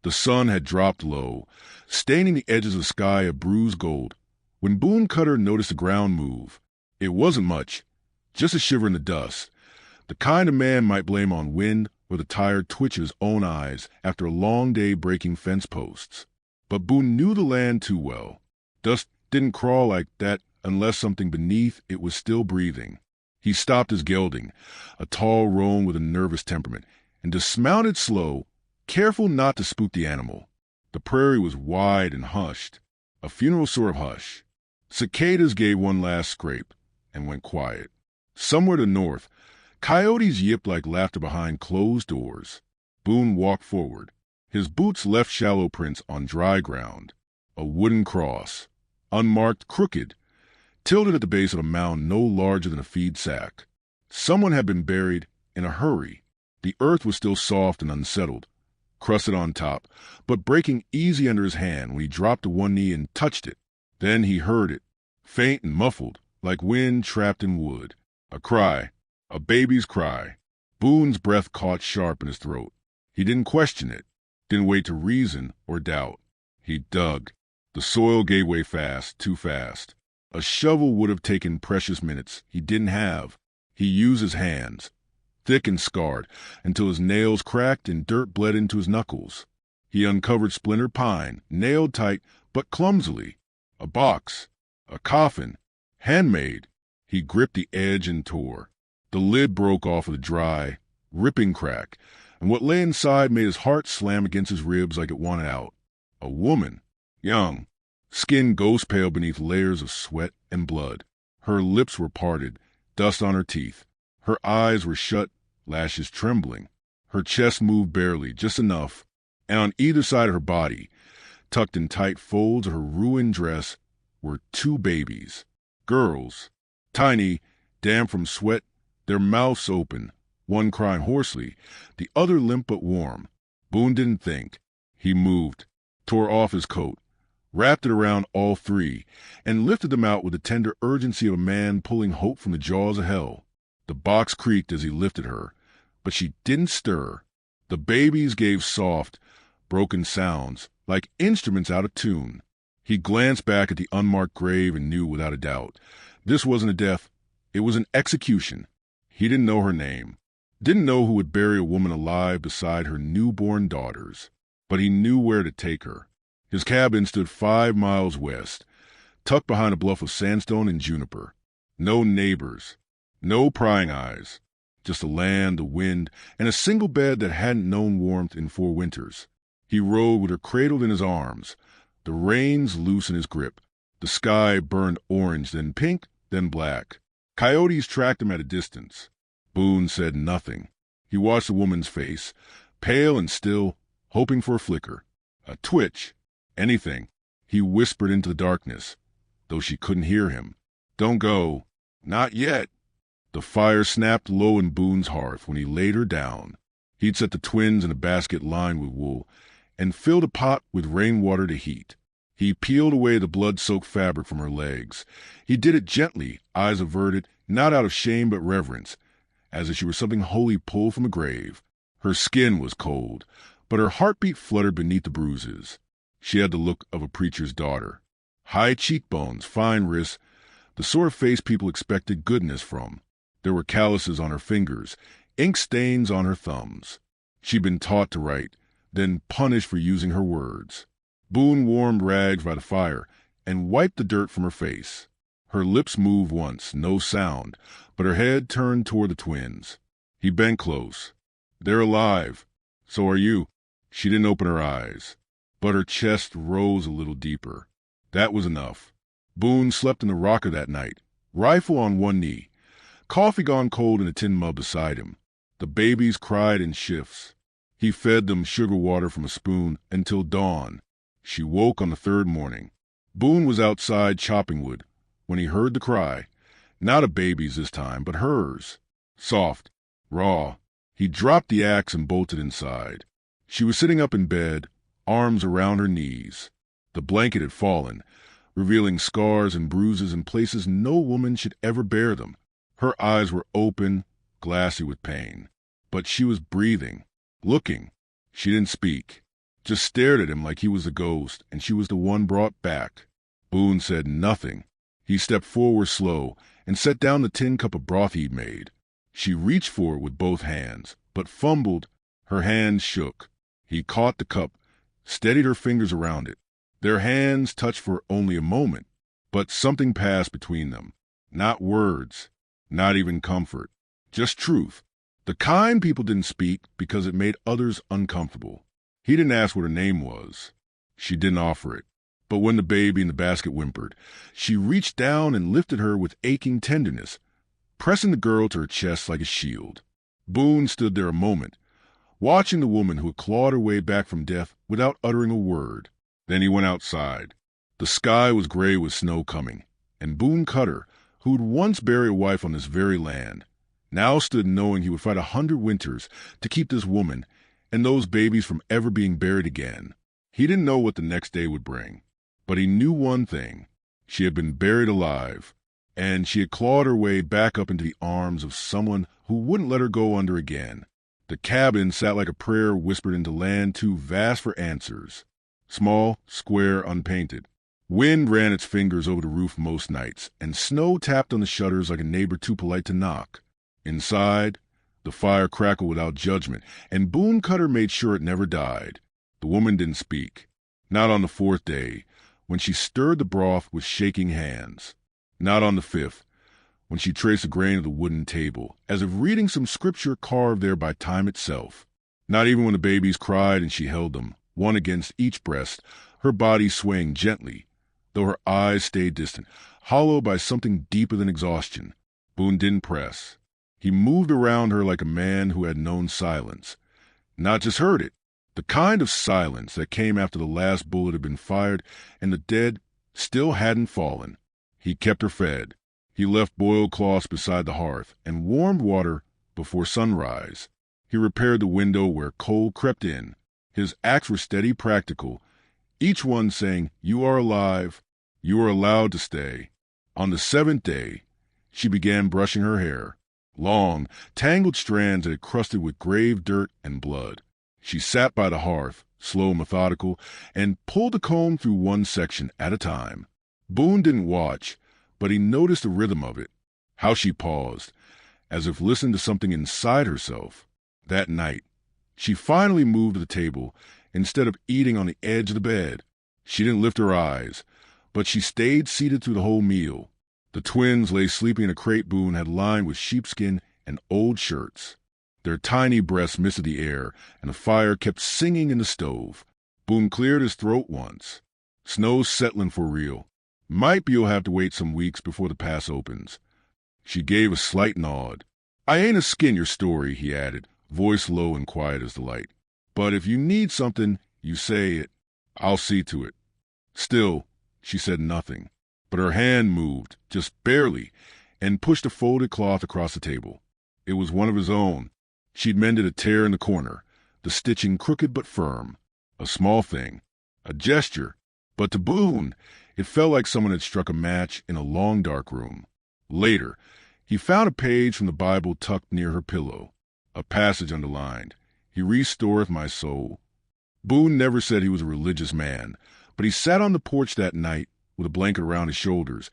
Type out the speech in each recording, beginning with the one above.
The sun had dropped low, staining the edges of the sky a bruised gold. When Boone Cutter noticed the ground move, it wasn't much, just a shiver in the dust. The kind a man might blame on wind or the tired twitch of his own eyes after a long day breaking fence posts. But Boone knew the land too well. Dust didn't crawl like that unless something beneath it was still breathing. He stopped his gelding, a tall roan with a nervous temperament, and dismounted slow, careful not to spook the animal. The prairie was wide and hushed, a funeral sort of hush. Cicadas gave one last scrape and went quiet. Somewhere to the north, coyotes yipped like laughter behind closed doors. Boone walked forward. His boots left shallow prints on dry ground. A wooden cross, unmarked, crooked, tilted at the base of a mound no larger than a feed sack. Someone had been buried in a hurry. The earth was still soft and unsettled, crusted on top, but breaking easy under his hand when he dropped to one knee and touched it. Then he heard it, faint and muffled, like wind trapped in wood. A cry, a baby's cry. Boone's breath caught sharp in his throat. He didn't question it, didn't wait to reason or doubt. He dug. The soil gave way fast, too fast. A shovel would have taken precious minutes. He didn't have. He used his hands, thick and scarred, until his nails cracked and dirt bled into his knuckles. He uncovered splintered pine, nailed tight, but clumsily. A box, a coffin, handmade. He gripped the edge and tore. The lid broke off with a dry, ripping crack, and what lay inside made his heart slam against his ribs like it wanted out. A woman, young, skin ghost pale beneath layers of sweat and blood. Her lips were parted, dust on her teeth. Her eyes were shut, lashes trembling. Her chest moved barely, just enough, and on either side of her body, tucked in tight folds of her ruined dress, were two babies. Girls, tiny, damp from sweat, their mouths open, one crying hoarsely, the other limp but warm. Boone didn't think. He moved, tore off his coat, wrapped it around all three, and lifted them out with the tender urgency of a man pulling hope from the jaws of hell. The box creaked as he lifted her, but she didn't stir. The babies gave soft, broken sounds, like instruments out of tune. He glanced back at the unmarked grave and knew without a doubt. This wasn't a death. It was an execution. He didn't know her name, didn't know who would bury a woman alive beside her newborn daughters, but he knew where to take her. His cabin stood 5 miles west, tucked behind a bluff of sandstone and juniper. No neighbors, no prying eyes, just the land, the wind, and a single bed that hadn't known warmth in 4 winters. He rode with her cradled in his arms, the reins loose in his grip. The sky burned orange, then pink, then black. Coyotes tracked him at a distance. Boone said nothing. He watched the woman's face, pale and still, hoping for a flicker, a twitch, anything. He whispered into the darkness, though she couldn't hear him. "Don't go. Not yet." The fire snapped low in Boone's hearth when he laid her down. He'd set the twins in a basket lined with wool and filled a pot with rainwater to heat. He peeled away the blood-soaked fabric from her legs. He did it gently, eyes averted, not out of shame but reverence, as if she were something holy pulled from a grave. Her skin was cold, but her heartbeat fluttered beneath the bruises. She had the look of a preacher's daughter. High cheekbones, fine wrists, the sort of face people expected goodness from. There were calluses on her fingers, ink stains on her thumbs. She'd been taught to write, then punished for using her words. Boone warmed rags by the fire and wiped the dirt from her face. Her lips moved once, no sound, but her head turned toward the twins. He bent close. "They're alive. So are you." She didn't open her eyes, but her chest rose a little deeper. That was enough. Boone slept in the rocker that night, rifle on one knee, coffee gone cold in a tin mug beside him. The babies cried in shifts. He fed them sugar water from a spoon until dawn. She woke on the 3rd morning. Boone was outside chopping wood when he heard the cry. Not a baby's this time, but hers. Soft, raw. He dropped the axe and bolted inside. She was sitting up in bed, arms around her knees. The blanket had fallen, revealing scars and bruises in places no woman should ever bear them. Her eyes were open, glassy with pain. But she was breathing, looking. She didn't speak, just stared at him like he was the ghost and she was the one brought back. Boone said nothing. He stepped forward slow and set down the tin cup of broth he'd made. She reached for it with both hands, but fumbled. Her hands shook. He caught the cup, steadied her fingers around it. Their hands touched for only a moment, but something passed between them. Not words, not even comfort, just truth. The kind people didn't speak because it made others uncomfortable. He didn't ask what her name was. She didn't offer it. But when the baby in the basket whimpered, she reached down and lifted her with aching tenderness, pressing the girl to her chest like a shield. Boone stood there a moment, watching the woman who had clawed her way back from death without uttering a word. Then he went outside. The sky was gray with snow coming, and Boone Cutter, who had once buried a wife on this very land, now stood knowing he would fight 100 winters to keep this woman and those babies from ever being buried again. He didn't know what the next day would bring, but he knew one thing. She had been buried alive, and she had clawed her way back up into the arms of someone who wouldn't let her go under again. The cabin sat like a prayer whispered into land too vast for answers. Small, square, unpainted. Wind ran its fingers over the roof most nights, and snow tapped on the shutters like a neighbor too polite to knock. Inside, the fire crackled without judgment, and Boone Cutter made sure it never died. The woman didn't speak. Not on the 4th day, when she stirred the broth with shaking hands. Not on the 5th, when she traced the grain of the wooden table, as if reading some scripture carved there by time itself. Not even when the babies cried and she held them, one against each breast, her body swaying gently, though her eyes stayed distant, hollowed by something deeper than exhaustion. Boone didn't press. He moved around her like a man who had known silence. Not just heard it. The kind of silence that came after the last bullet had been fired and the dead still hadn't fallen. He kept her fed. He left boiled cloths beside the hearth and warmed water before sunrise. He repaired the window where cold crept in. His acts were steady, practical, each one saying, "You are alive. You are allowed to stay." On the 7th day, she began brushing her hair. Long, tangled strands that had crusted with grave dirt and blood. She sat by the hearth, slow, methodical, and pulled the comb through one section at a time. Boone didn't watch, but he noticed the rhythm of it, how she paused, as if listening to something inside herself. That night, she finally moved to the table instead of eating on the edge of the bed. She didn't lift her eyes, but she stayed seated through the whole meal. The twins lay sleeping in a crate Boone had lined with sheepskin and old shirts. Their tiny breaths misted the air, and the fire kept singing in the stove. Boone cleared his throat once. "Snow's settling for real. Might be you'll have to wait some weeks before the pass opens." She gave a slight nod. "I ain't a skin your story," he added, voice low and quiet as the light. "But if you need something, you say it. I'll see to it." Still, she said nothing, but her hand moved, just barely, and pushed a folded cloth across the table. It was one of his own. She'd mended a tear in the corner, the stitching crooked but firm. A small thing, a gesture, but to Boone, it felt like someone had struck a match in a long dark room. Later, he found a page from the Bible tucked near her pillow, a passage underlined, "He restoreth my soul." Boone never said he was a religious man, but he sat on the porch that night with a blanket around his shoulders,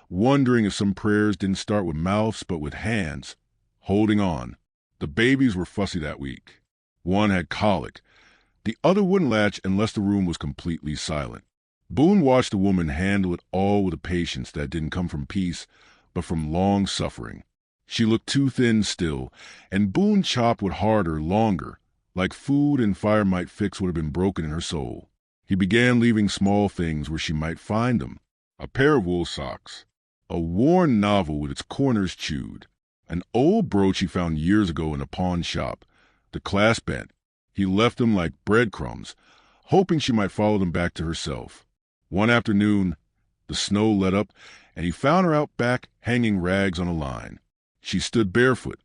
wondering if some prayers didn't start with mouths but with hands, holding on. The babies were fussy that week. One had colic. The other wouldn't latch unless the room was completely silent. Boone watched the woman handle it all with a patience that didn't come from peace, but from long suffering. She looked too thin still, and Boone chopped wood harder, longer, like food and fire might fix what had been broken in her soul. He began leaving small things where she might find them. A pair of wool socks, a worn novel with its corners chewed, an old brooch he found years ago in a pawn shop, the clasp bent. He left them like breadcrumbs, hoping she might follow them back to herself. One afternoon, the snow let up, and he found her out back hanging rags on a line. She stood barefoot,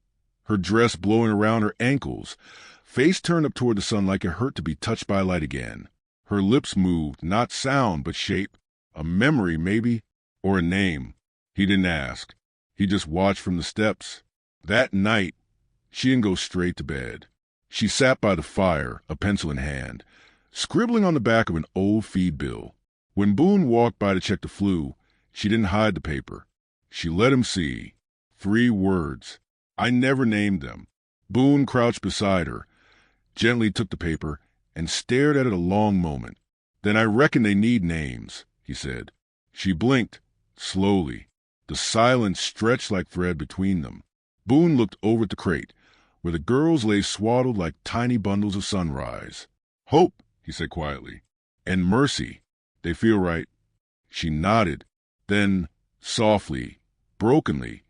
her dress blowing around her ankles, face turned up toward the sun like it hurt to be touched by light again. Her lips moved, not sound, but shape. A memory, maybe, or a name. He didn't ask. He just watched from the steps. That night, she didn't go straight to bed. She sat by the fire, a pencil in hand, scribbling on the back of an old feed bill. When Boone walked by to check the flue, she didn't hide the paper. She let him see. 3 words. I never named them. Boone crouched beside her, gently took the paper, and stared at it a long moment. Then I reckon they need names, he said. She blinked, slowly. The silence stretched like thread between them. Boone looked over at the crate, where the girls lay swaddled like tiny bundles of sunrise. Hope, he said quietly, and mercy. They feel right. She nodded. Then, softly, brokenly,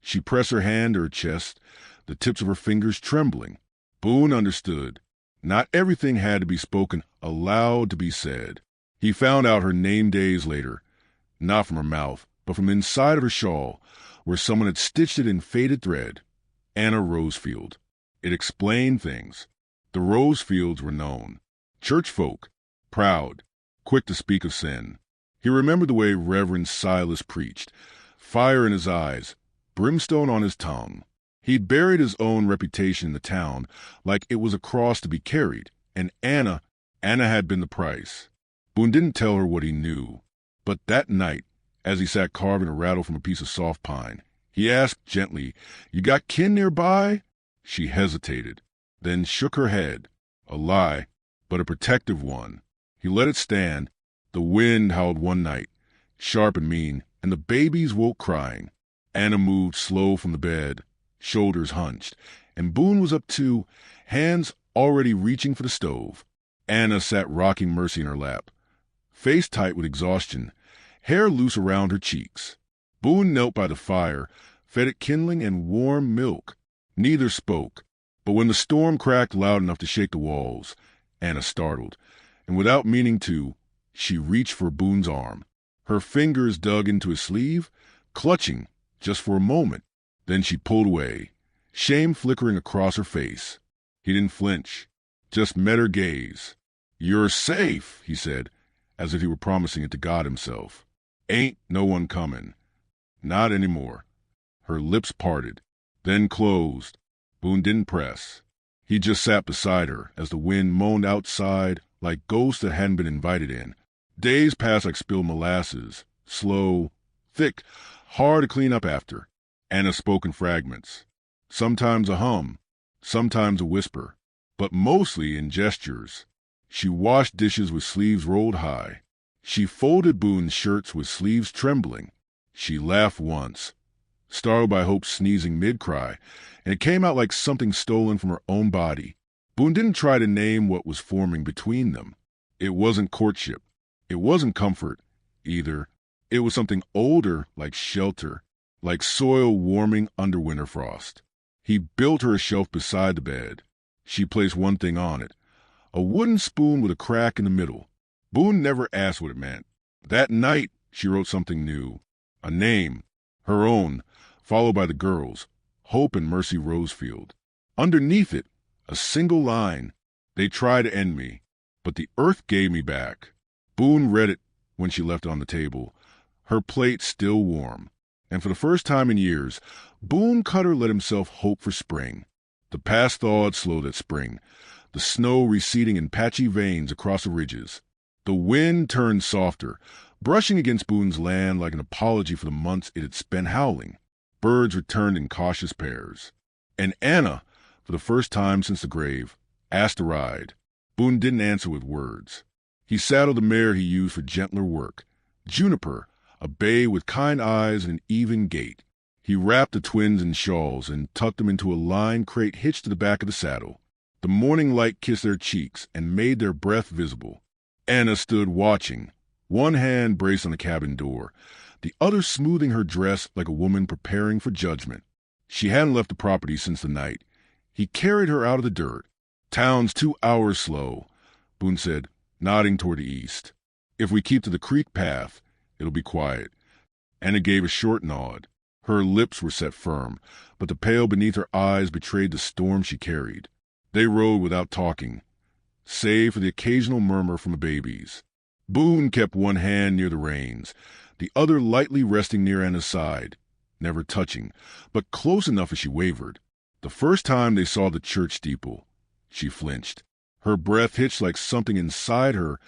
she pressed her hand to her chest, the tips of her fingers trembling. Boone understood. Not everything had to be spoken aloud to be said. He found out her name days later, not from her mouth, but from inside of her shawl, where someone had stitched it in faded thread. Anna Rosefield. It explained things. The Rosefields were known. Church folk, proud, quick to speak of sin. He remembered the way Reverend Silas preached, fire in his eyes, brimstone on his tongue. He'd buried his own reputation in the town like it was a cross to be carried, and Anna had been the price. Boone didn't tell her what he knew, but that night, as he sat carving a rattle from a piece of soft pine, he asked gently, "You got kin nearby?" She hesitated, then shook her head. A lie, but a protective one. He let it stand. The wind howled one night, sharp and mean, and the babies woke crying. Anna moved slow from the bed, shoulders hunched, and Boone was up too, hands already reaching for the stove. Anna sat rocking Mercy in her lap, face tight with exhaustion, hair loose around her cheeks. Boone knelt by the fire, fed it kindling and warm milk. Neither spoke, but when the storm cracked loud enough to shake the walls, Anna startled, and without meaning to, she reached for Boone's arm. Her fingers dug into his sleeve, clutching just for a moment. Then she pulled away, shame flickering across her face. He didn't flinch, just met her gaze. "You're safe," he said, as if he were promising it to God himself. "Ain't no one coming. Not anymore." Her lips parted, then closed. Boone didn't press. He just sat beside her as the wind moaned outside like ghosts that hadn't been invited in. Days passed like spilled molasses, slow, thick, hard to clean up after. Anna spoke in fragments, sometimes a hum, sometimes a whisper, but mostly in gestures. She washed dishes with sleeves rolled high. She folded Boone's shirts with sleeves trembling. She laughed once, startled by Hope's sneezing mid-cry, and it came out like something stolen from her own body. Boone didn't try to name what was forming between them. It wasn't courtship. It wasn't comfort, either. It was something older, like shelter, like soil warming under winter frost. He built her a shelf beside the bed. She placed one thing on it, a wooden spoon with a crack in the middle. Boone never asked what it meant. That night, she wrote something new, a name, her own, followed by the girls, Hope and Mercy Rosefield. Underneath it, a single line, "They try to end me, but the earth gave me back." Boone read it when she left it on the table, her plate still warm. And for the first time in years, Boone Cutter let himself hope for spring. The past thawed slow that spring, the snow receding in patchy veins across the ridges. The wind turned softer, brushing against Boone's land like an apology for the months it had spent howling. Birds returned in cautious pairs. And Anna, for the first time since the grave, asked to ride. Boone didn't answer with words. He saddled the mare he used for gentler work, Juniper, a bay with kind eyes and an even gait. He wrapped the twins in shawls and tucked them into a lined crate hitched to the back of the saddle. The morning light kissed their cheeks and made their breath visible. Anna stood watching, one hand braced on the cabin door, the other smoothing her dress like a woman preparing for judgment. She hadn't left the property since the night. He carried her out of the dirt. "Town's 2 hours slow," Boone said, nodding toward the east. "If we keep to the creek path, it'll be quiet." Anna gave a short nod. Her lips were set firm, but the pale beneath her eyes betrayed the storm she carried. They rode without talking, save for the occasional murmur from the babies. Boone kept one hand near the reins, the other lightly resting near Anna's side, never touching, but close enough as she wavered. The first time they saw the church steeple, she flinched. Her breath hitched like something inside her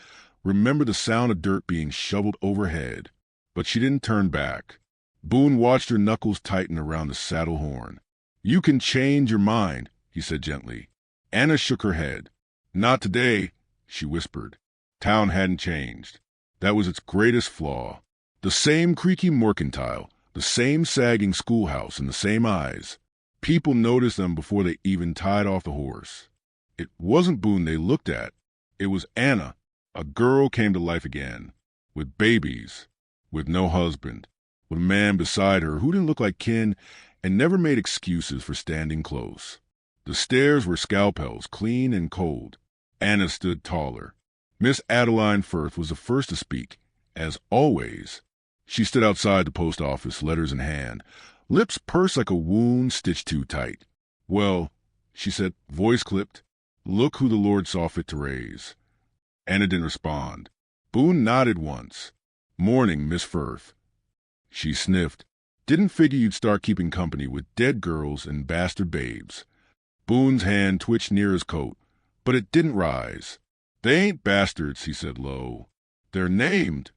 remembered the sound of dirt being shoveled overhead. But she didn't turn back. Boone watched her knuckles tighten around the saddle horn. "You can change your mind," he said gently. Anna shook her head. "Not today," she whispered. Town hadn't changed. That was its greatest flaw. The same creaky mercantile, the same sagging schoolhouse, and the same eyes. People noticed them before they even tied off the horse. It wasn't Boone they looked at. It was Anna. A girl came to life again, with babies, with no husband, with a man beside her who didn't look like kin and never made excuses for standing close. The stairs were scalpels, clean and cold. Anna stood taller. Miss Adeline Firth was the first to speak, as always. She stood outside the post office, letters in hand, lips pursed like a wound stitched too tight. "Well," she said, voice clipped, "look who the Lord saw fit to raise." Anna didn't respond. Boone nodded once. "Morning, Miss Firth." She sniffed. "Didn't figure you'd start keeping company with dead girls and bastard babes." Boone's hand twitched near his coat, but it didn't rise. "They ain't bastards," he said low. "They're named."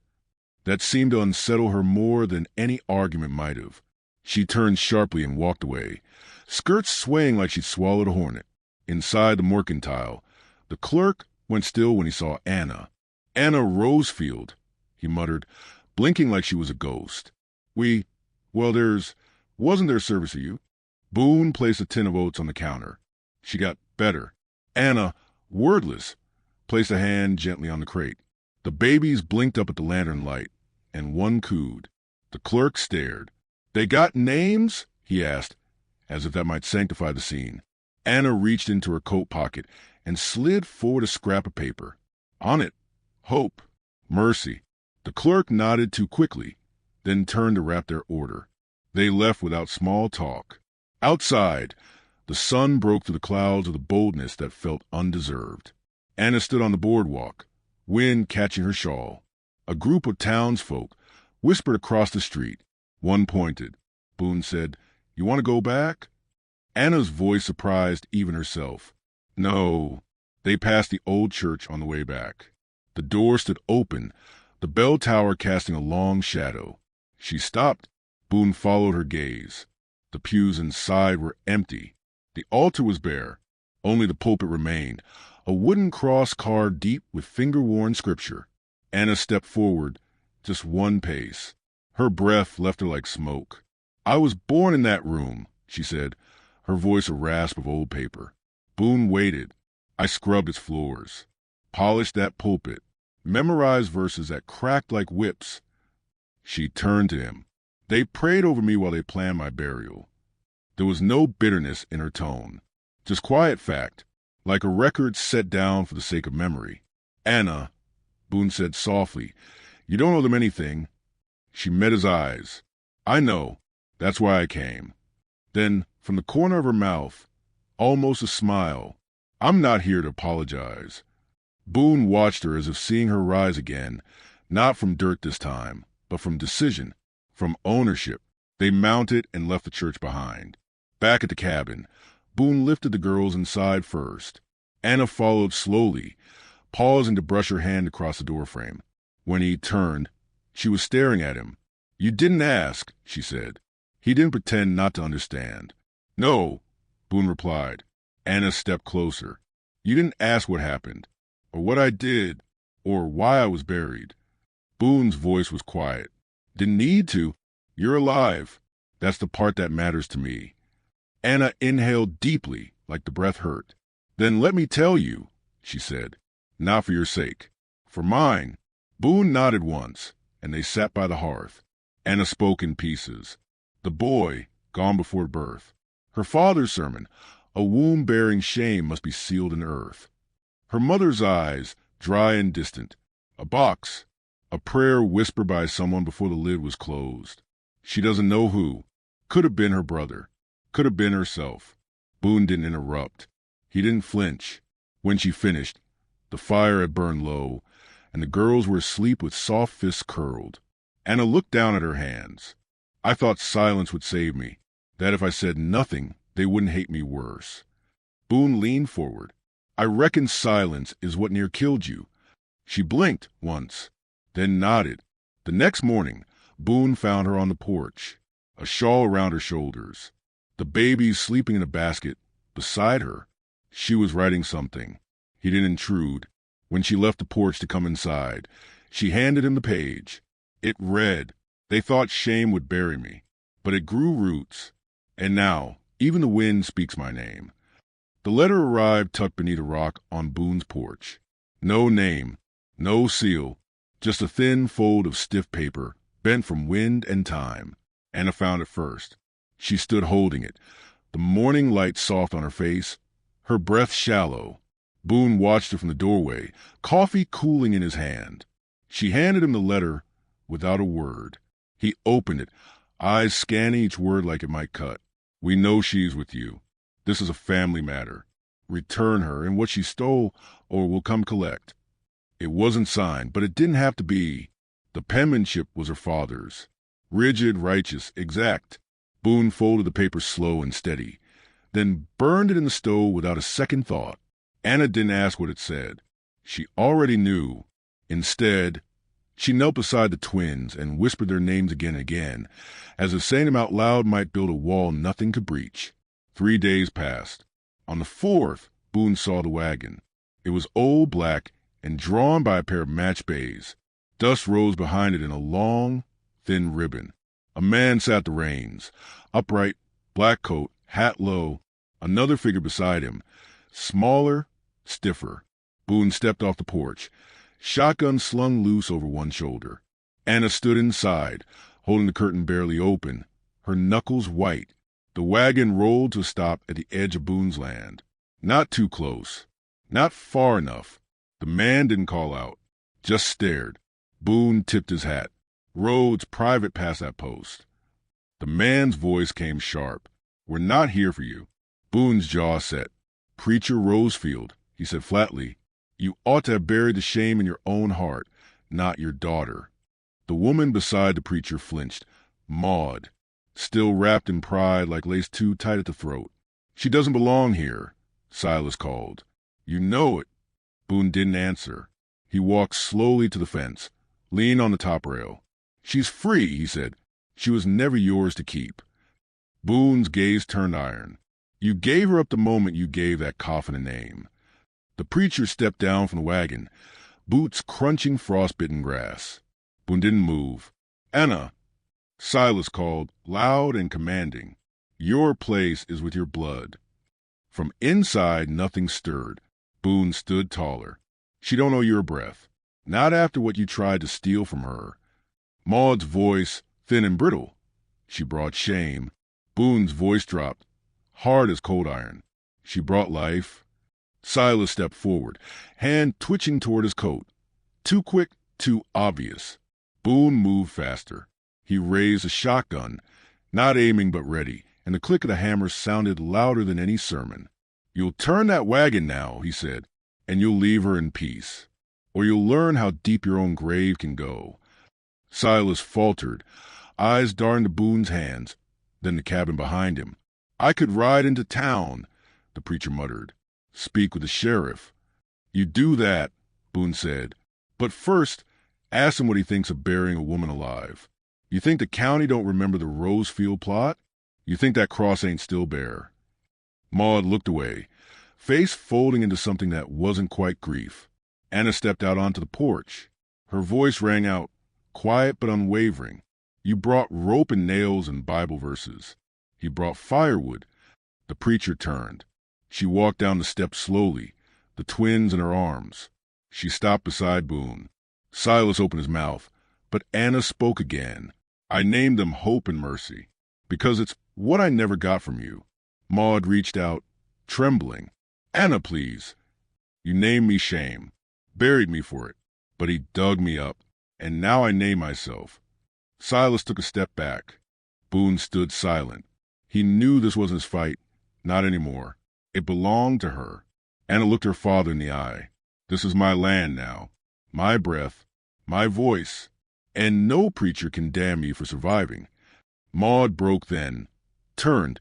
That seemed to unsettle her more than any argument might have. She turned sharply and walked away, skirts swaying like she'd swallowed a hornet. Inside the mercantile, the clerk went still when he saw Anna. "Anna Rosefield," he muttered, blinking like she was a ghost. Wasn't there service for you?" Boone placed a tin of oats on the counter. She got better. Anna, wordless, placed a hand gently on the crate. The babies blinked up at the lantern light, and one cooed. The clerk stared. "They got names?" he asked, as if that might sanctify the scene. Anna reached into her coat pocket and slid forward a scrap of paper. On it, Hope, Mercy. The clerk nodded too quickly, then turned to wrap their order. They left without small talk. Outside, the sun broke through the clouds with a boldness that felt undeserved. Anna stood on the boardwalk, wind catching her shawl. A group of townsfolk whispered across the street. One pointed. Boone said, "You want to go back?" Anna's voice surprised even herself. "No." They passed the old church on the way back. The door stood open, the bell tower casting a long shadow. She stopped. Boone followed her gaze. The pews inside were empty. The altar was bare. Only the pulpit remained, a wooden cross carved deep with finger-worn scripture. Anna stepped forward, just one pace. Her breath left her like smoke. "I was born in that room," she said, her voice a rasp of old paper. Boone waited. "I scrubbed its floors, polished that pulpit, memorized verses that cracked like whips." She turned to him. "They prayed over me while they planned my burial." There was no bitterness in her tone, just quiet fact, like a record set down for the sake of memory. "Anna," Boone said softly, "you don't owe them anything." She met his eyes. "I know. That's why I came." Then, from the corner of her mouth, almost a smile, "I'm not here to apologize." Boone watched her as if seeing her rise again, not from dirt this time, but from decision, from ownership. They mounted and left the church behind. Back at the cabin, Boone lifted the girls inside first. Anna followed slowly, pausing to brush her hand across the doorframe. When he turned, she was staring at him. "You didn't ask," she said. He didn't pretend not to understand. "No," Boone replied. Anna stepped closer. "You didn't ask what happened, or what I did, or why I was buried." Boone's voice was quiet. "Didn't need to. You're alive. That's the part that matters to me." Anna inhaled deeply, like the breath hurt. "Then let me tell you," she said. "Not for your sake. For mine." Boone nodded once, and they sat by the hearth. Anna spoke in pieces. The boy, gone before birth. Her father's sermon, a womb-bearing shame must be sealed in earth. Her mother's eyes, dry and distant. A box. A prayer whispered by someone before the lid was closed. She doesn't know who. Could have been her brother. Could have been herself. Boone didn't interrupt. He didn't flinch. When she finished, the fire had burned low, and the girls were asleep with soft fists curled. Anna looked down at her hands. "I thought silence would save me, that if I said nothing, they wouldn't hate me worse." Boone leaned forward. I reckon silence is what near killed you." She blinked once, then nodded. The next morning, Boone found her on the porch, a shawl around her shoulders. The baby sleeping in a basket beside her. She was writing something. He didn't intrude. When she left the porch to come inside, she handed him the page. It read, "They thought shame would bury me, but it grew roots. And now, even the wind speaks my name." The letter arrived tucked beneath a rock on Boone's porch. No name, no seal, just a thin fold of stiff paper, bent from wind and time. Anna found it first. She stood holding it, the morning light soft on her face, her breath shallow. Boone watched her from the doorway, coffee cooling in his hand. She handed him the letter without a word. He opened it, eyes scanning each word like it might cut. "We know she's with you. This is a family matter. Return her and what she stole, or we'll come collect." It wasn't signed, but it didn't have to be. The penmanship was her father's. Rigid, righteous, exact. Boone folded the paper slow and steady, then burned it in the stove without a second thought. Anna didn't ask what it said. She already knew. Instead, she knelt beside the twins and whispered their names again and again, as if saying them out loud might build a wall nothing could breach. 3 days passed. On the 4th, Boone saw the wagon. It was old, black, and drawn by a pair of match bays. Dust rose behind it in a long, thin ribbon. A man sat at the reins, upright, black coat, hat low, another figure beside him, smaller, stiffer. Boone stepped off the porch, shotgun slung loose over one shoulder. Anna stood inside, holding the curtain barely open, her knuckles white. The wagon rolled to a stop at the edge of Boone's land. Not too close, not far enough. The man didn't call out, just stared. Boone tipped his hat. "Roads private past that post." The man's voice came sharp. "We're not here for you." Boone's jaw set. "Preacher Rosefield," he said flatly, "you ought to have buried the shame in your own heart, not your daughter." The woman beside the preacher flinched. Maud, still wrapped in pride like lace too tight at the throat. "She doesn't belong here," Silas called. "You know it." Boone didn't answer. He walked slowly to the fence, leaned on the top rail. "She's free," he said. "She was never yours to keep." Boone's gaze turned iron. "You gave her up the moment you gave that coffin a name." The preacher stepped down from the wagon, boots crunching frostbitten grass. Boone didn't move. "Anna," Silas called, loud and commanding. "Your place is with your blood." From inside, nothing stirred. Boone stood taller. "She don't owe your breath. Not after what you tried to steal from her." Maud's voice, thin and brittle. "She brought shame." Boone's voice dropped, hard as cold iron. "She brought life." Silas stepped forward, hand twitching toward his coat. Too quick, too obvious. Boone moved faster. He raised a shotgun, not aiming but ready, and the click of the hammer sounded louder than any sermon. "You'll turn that wagon now," he said, "and you'll leave her in peace. Or you'll learn how deep your own grave can go." Silas faltered, eyes darting to Boone's hands, then the cabin behind him. "I could ride into town," the preacher muttered. "Speak with the sheriff." "You do that," Boone said. "But first, ask him what he thinks of burying a woman alive. You think the county don't remember the Rosefield plot? You think that cross ain't still bare?" Maud looked away, face folding into something that wasn't quite grief. Anna stepped out onto the porch. Her voice rang out, quiet but unwavering. "You brought rope and nails and Bible verses. He brought firewood." The preacher turned. She walked down the steps slowly, the twins in her arms. She stopped beside Boone. Silas opened his mouth, but Anna spoke again. "I named them Hope and Mercy, because it's what I never got from you." Maud reached out, trembling. "Anna, please." "You named me shame, buried me for it, but he dug me up, and now I name myself." Silas took a step back. Boone stood silent. He knew this wasn't his fight, not anymore. It belonged to her. Anna looked her father in the eye. "This is my land now, my breath, my voice, and no preacher can damn me for surviving." Maud broke then, turned,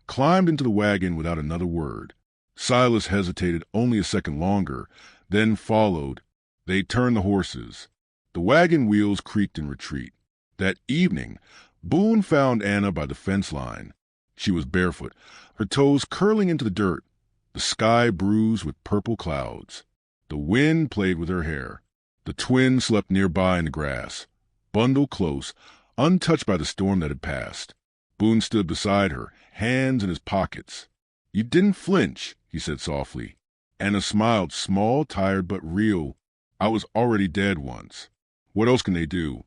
climbed into the wagon without another word. Silas hesitated only a second longer, then followed. They turned the horses. The wagon wheels creaked in retreat. That evening, Boone found Anna by the fence line. She was barefoot, her toes curling into the dirt, the sky bruised with purple clouds. The wind played with her hair. The twins slept nearby in the grass, bundled close, untouched by the storm that had passed. Boone stood beside her, hands in his pockets. "You didn't flinch," he said softly. Anna smiled, small, tired, but real. "I was already dead once. What else can they do?"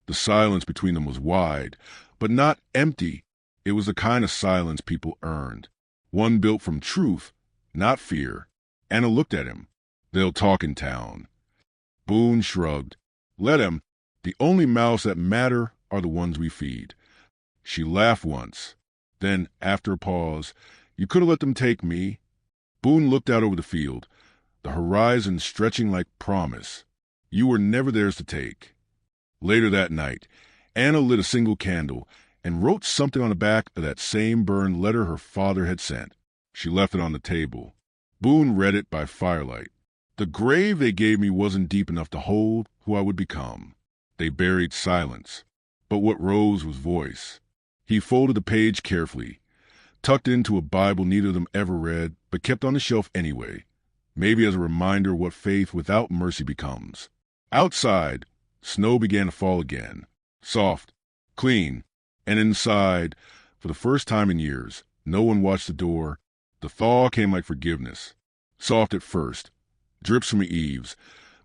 The silence between them was wide, but not empty. It was the kind of silence people earned, one built from truth, not fear. Anna looked at him. "They'll talk in town." Boone shrugged. "Let 'em. The only mouths that matter are the ones we feed." She laughed once. Then, after a pause, "You could have let them take me." Boone looked out over the field, the horizon stretching like promise. "You were never theirs to take." Later that night, Anna lit a single candle and wrote something on the back of that same burned letter her father had sent. She left it on the table. Boone read it by firelight. "The grave they gave me wasn't deep enough to hold who I would become. They buried silence, but what rose was voice." He folded the page carefully, tucked into a Bible neither of them ever read, but kept on the shelf anyway, maybe as a reminder of what faith without mercy becomes. Outside, snow began to fall again, soft, clean, and inside, for the first time in years, no one watched the door. The thaw came like forgiveness, soft at first, drips from the eaves,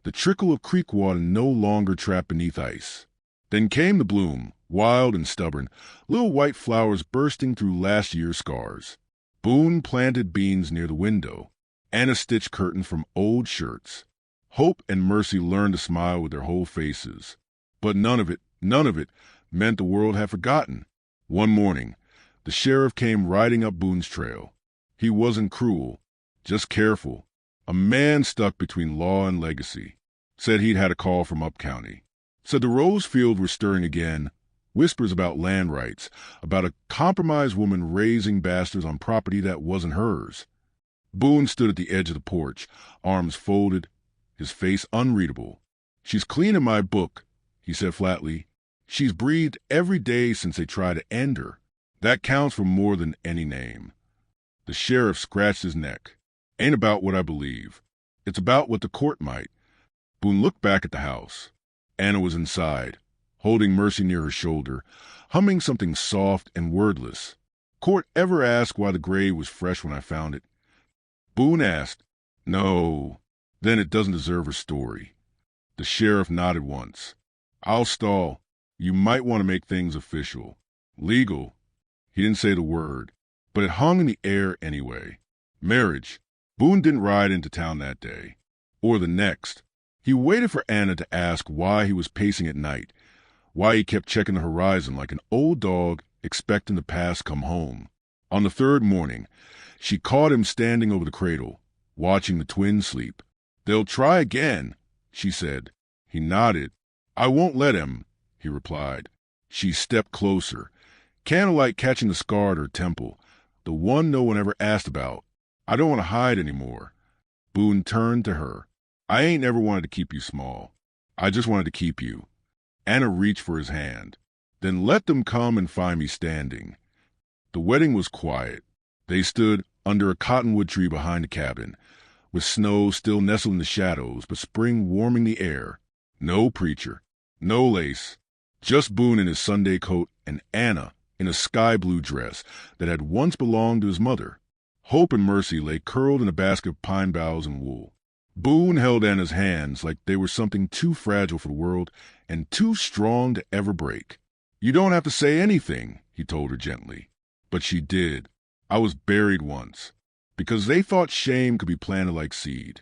the trickle of creek water no longer trapped beneath ice. Then came the bloom, wild and stubborn, little white flowers bursting through last year's scars. Boone planted beans near the window, Anna stitched curtains from old shirts. Hope and mercy learned to smile with their whole faces. But none of it meant the world had forgotten. One morning, the sheriff came riding up Boone's trail. He wasn't cruel, just careful. A man stuck between law and legacy. Said he'd had a call from up county. Said the rose fields were stirring again. Whispers about land rights, about a compromised woman raising bastards on property that wasn't hers. Boone stood at the edge of the porch, arms folded, his face unreadable. "She's clean in my book," he said flatly. "She's breathed every day since they tried to end her. That counts for more than any name." The sheriff scratched his neck. "Ain't about what I believe. It's about what the court might." Boone looked back at the house. Anna was inside, holding Mercy near her shoulder, humming something soft and wordless. "Court ever ask why the grave was fresh when I found it?" Boone asked. "No. Then it doesn't deserve her story." The sheriff nodded once. "I'll stall. You might want to make things official. Legal." He didn't say the word, but it hung in the air anyway. Marriage. Boone didn't ride into town that day. Or the next. He waited for Anna to ask why he was pacing at night, why he kept checking the horizon like an old dog expecting the past come home. On the third morning, she caught him standing over the cradle, watching the twins sleep. "They'll try again," she said. He nodded. "I won't let him," he replied. She stepped closer, candlelight catching the scar at her temple, the one no one ever asked about. "I don't want to hide anymore." Boone turned to her. "I ain't ever wanted to keep you small. I just wanted to keep you." Anna reached for his hand. "Then let them come and find me standing." The wedding was quiet. They stood under a cottonwood tree behind the cabin, with snow still nestled in the shadows, but spring warming the air. No preacher, no lace, just Boone in his Sunday coat and Anna in a sky-blue dress that had once belonged to his mother. Hope and Mercy lay curled in a basket of pine boughs and wool. Boone held Anna's hands like they were something too fragile for the world and too strong to ever break. "You don't have to say anything," he told her gently. But she did. "I was buried once, because they thought shame could be planted like seed."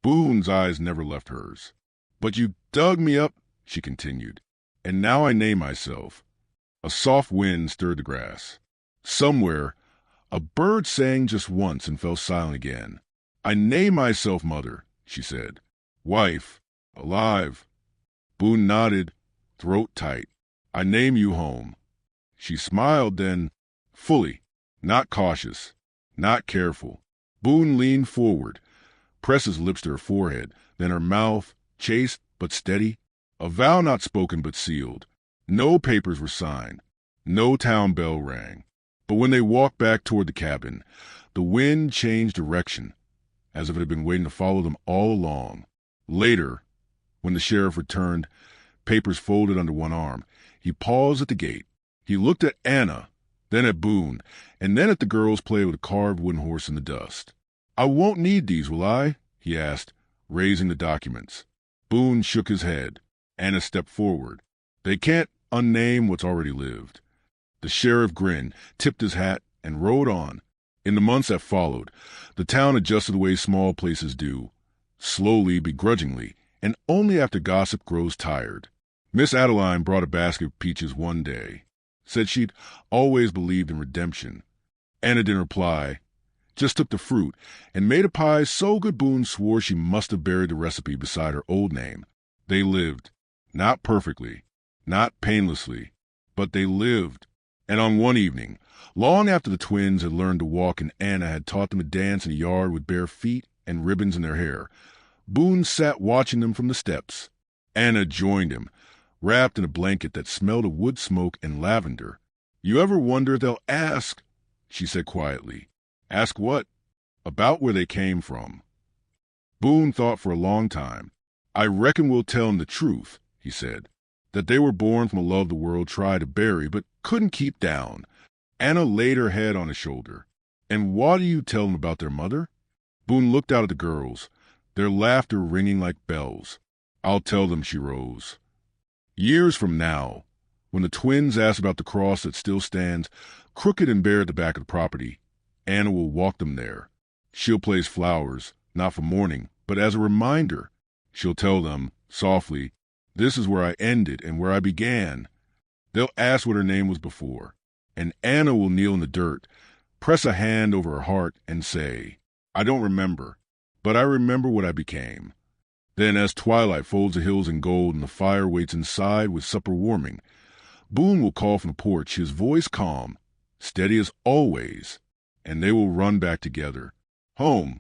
Boone's eyes never left hers. "But you dug me up," she continued, "and now I name myself." A soft wind stirred the grass. Somewhere, a bird sang just once and fell silent again. "I name myself Mother," she said. "Wife. Alive." Boone nodded, throat tight. "I name you Home." She smiled then, fully, not cautious, not careful. Boone leaned forward, pressed his lips to her forehead, then her mouth, chaste but steady, a vow not spoken but sealed. No papers were signed, no town bell rang. But when they walked back toward the cabin, the wind changed direction, as if it had been waiting to follow them all along. Later, when the sheriff returned, papers folded under one arm, he paused at the gate. He looked at Anna, then at Boone, and then at the girls play with a carved wooden horse in the dust. "I won't need these, will I?" he asked, raising the documents. Boone shook his head. Anna stepped forward. "They can't unname what's already lived." The sheriff grinned, tipped his hat, and rode on. In the months that followed, the town adjusted the way small places do, slowly, begrudgingly, and only after gossip grows tired. Miss Adeline brought a basket of peaches one day, said she'd always believed in redemption. Anna didn't reply, just took the fruit, and made a pie so good Boone swore she must have buried the recipe beside her old name. They lived, not perfectly, not painlessly, but they lived. And on one evening, long after the twins had learned to walk and Anna had taught them to dance in a yard with bare feet and ribbons in their hair, Boone sat watching them from the steps. Anna joined him, wrapped in a blanket that smelled of wood smoke and lavender. "You ever wonder if they'll ask?" she said quietly. "Ask what?" "About where they came from." Boone thought for a long time. "I reckon we'll tell them the truth," he said. "That they were born from a love the world tried to bury but couldn't keep down." Anna laid her head on his shoulder. "And what do you tell them about their mother?" Boone looked out at the girls, their laughter ringing like bells. "I'll tell them," she rose. "Years from now, when the twins ask about the cross that still stands crooked and bare at the back of the property, Anna will walk them there. She'll place flowers, not for mourning, but as a reminder. She'll tell them, softly, this is where I ended and where I began." They'll ask what her name was before, and Anna will kneel in the dirt, press a hand over her heart, and say, "I don't remember, but I remember what I became." Then, as twilight folds the hills in gold and the fire waits inside with supper warming, Boone will call from the porch, his voice calm, steady as always, and they will run back together, home,